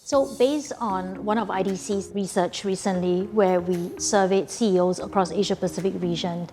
So based on one of IDC's research recently, where we surveyed CEOs across Asia Pacific region,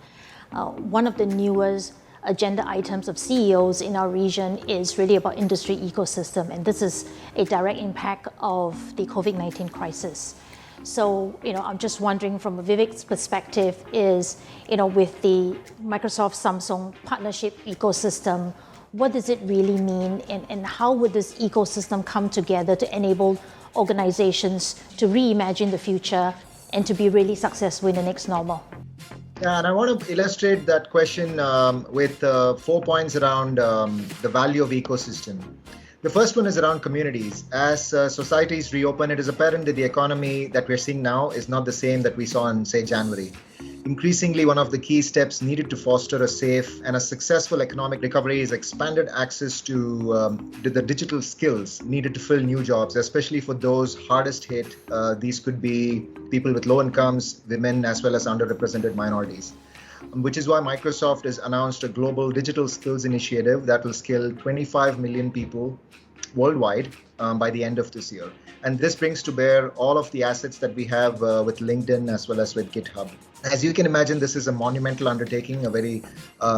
one of the newest agenda items of CEOs in our region is really about industry ecosystem, and this is a direct impact of the COVID-19 crisis. So, I'm just wondering from a Vivek's perspective is, with the Microsoft-Samsung partnership ecosystem, what does it really mean, and how would this ecosystem come together to enable organizations to reimagine the future and to be really successful in the next normal? Yeah, and I want to illustrate that question with 4 points around the value of ecosystem. The first one is around communities. As societies reopen, it is apparent that the economy that we're seeing now is not the same that we saw in, say, January. Increasingly, one of the key steps needed to foster a safe and a successful economic recovery is expanded access to the digital skills needed to fill new jobs, especially for those hardest hit. These could be people with low incomes, women, as well as underrepresented minorities. Which is why Microsoft has announced a global digital skills initiative that will skill 25 million people worldwide by the end of this year. And this brings to bear all of the assets that we have with LinkedIn as well as with GitHub. As you can imagine, this is a monumental undertaking, a very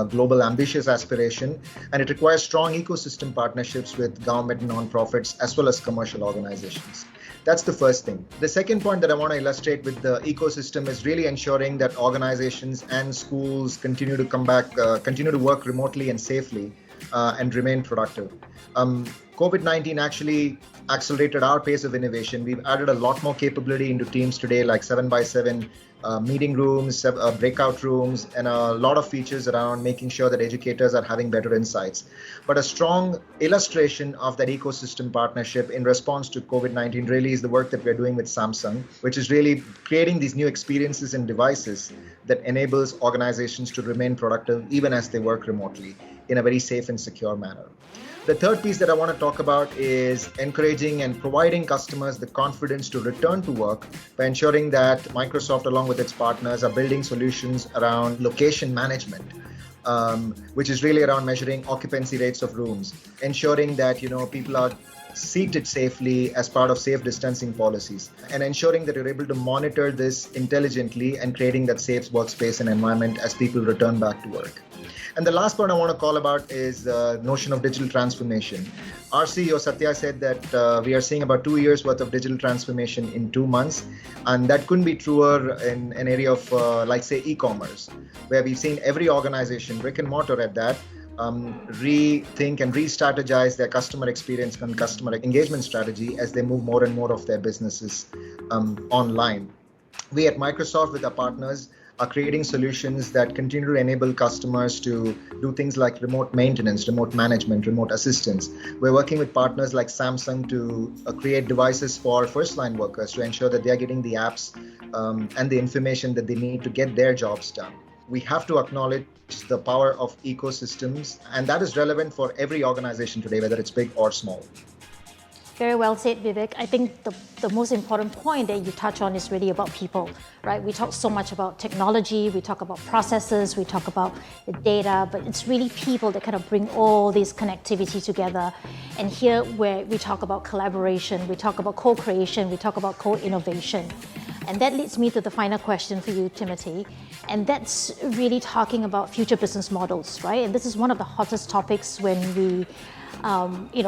global, ambitious aspiration, and it requires strong ecosystem partnerships with government and nonprofits as well as commercial organizations. That's the first thing. The second point that I want to illustrate with the ecosystem is really ensuring that organizations and schools continue to come back, continue to work remotely and safely and remain productive. COVID-19 actually accelerated our pace of innovation. We've added a lot more capability into teams today, like 7x7 meeting rooms, breakout rooms, and a lot of features around making sure that educators are having better insights. But a strong illustration of that ecosystem partnership in response to COVID-19 really is the work that we're doing with Samsung, which is really creating these new experiences and devices that enables organizations to remain productive even as they work remotely in a very safe and secure manner. The third piece that I want to talk about is encouraging and providing customers the confidence to return to work by ensuring that Microsoft, along with its partners, are building solutions around location management, which is really around measuring occupancy rates of rooms, ensuring that people are seated safely as part of safe distancing policies, and ensuring that you're able to monitor this intelligently and creating that safe workspace and environment as people return back to work. And the last point I want to call about is the notion of digital transformation. Our CEO Satya said that we are seeing about 2 years worth of digital transformation in 2 months, and that couldn't be truer in an area of like say e-commerce, where we've seen every organization, brick and mortar at that, rethink and re-strategize their customer experience and customer engagement strategy as they move more and more of their businesses online. We at Microsoft, with our partners, are creating solutions that continue to enable customers to do things like remote maintenance, remote management, remote assistance. We're working with partners like Samsung to create devices for first-line workers to ensure that they're getting the apps and the information that they need to get their jobs done. We have to acknowledge the power of ecosystems, and that is relevant for every organization today, whether it's big or small. Very well said, Vivek. I think the most important point that you touch on is really about people, right? We talk so much about technology, we talk about processes, we talk about the data, but it's really people that kind of bring all this connectivity together. And here where we talk about collaboration, we talk about co-creation, we talk about co-innovation. And that leads me to the final question for you, Timothy. And that's really talking about future business models, right? And this is one of the hottest topics when we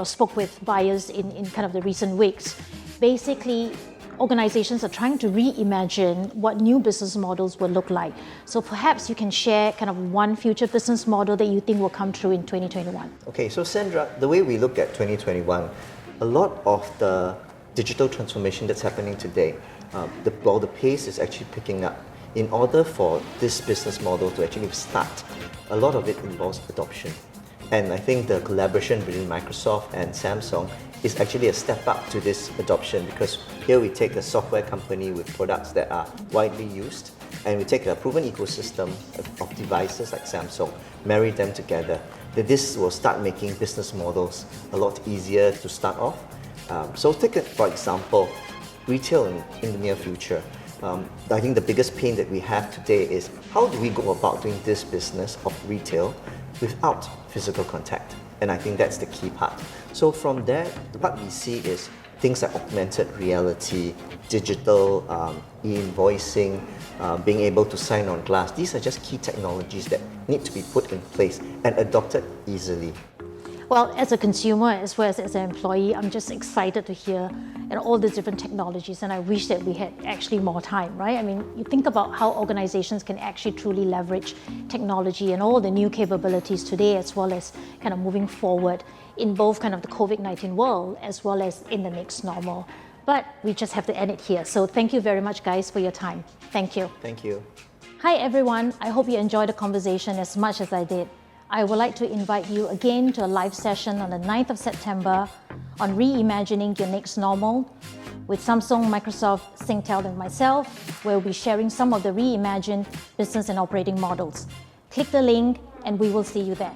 spoke with buyers in kind of the recent weeks. Basically, organizations are trying to reimagine what new business models will look like. So perhaps you can share kind of one future business model that you think will come true in 2021. Okay, so Sandra, the way we look at 2021, a lot of the digital transformation that's happening today, the pace is actually picking up. In order for this business model to actually start, a lot of it involves adoption. And I think the collaboration between Microsoft and Samsung is actually a step up to this adoption, because here we take a software company with products that are widely used, and we take a proven ecosystem of devices like Samsung, marry them together. That this will start making business models a lot easier to start off. So take, for example, retail in the near future. I think the biggest pain that we have today is how do we go about doing this business of retail without physical contact? And I think that's the key part. So from there, what we see is things like augmented reality, digital e-invoicing, being able to sign on glass. These are just key technologies that need to be put in place and adopted easily. Well, as a consumer as well as an employee, I'm just excited to hear all these different technologies, and I wish that we had actually more time, right? I mean, you think about how organizations can actually truly leverage technology and all the new capabilities today, as well as kind of moving forward in both kind of the COVID-19 world as well as in the next normal. But we just have to end it here. So thank you very much, guys, for your time. Thank you. Thank you. Hi, everyone. I hope you enjoyed the conversation as much as I did. I would like to invite you again to a live session on the 9th of September on reimagining your next normal with Samsung, Microsoft, Singtel, and myself, where we'll be sharing some of the reimagined business and operating models. Click the link and we will see you there.